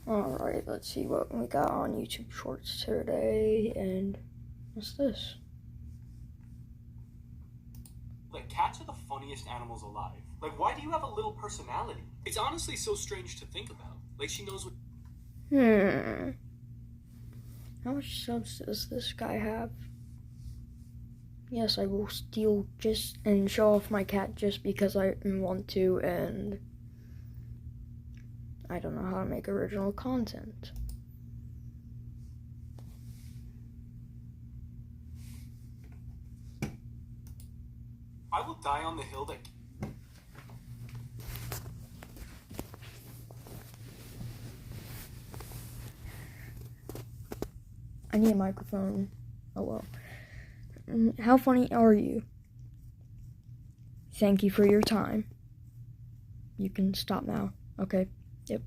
Alright, let's see what we got on YouTube Shorts today, and what's this? Like, cats are the funniest animals alive. Like, why do you have a little personality? It's honestly so strange to think about. Like, she knows what... How much subs does this guy have? Yes, I will steal just and show off my cat just because I want to, and I don't know how to make original content. I will die on the hill that... I need a microphone. Oh well. How funny are you? Thank you for your time. You can stop now. Okay. Yep.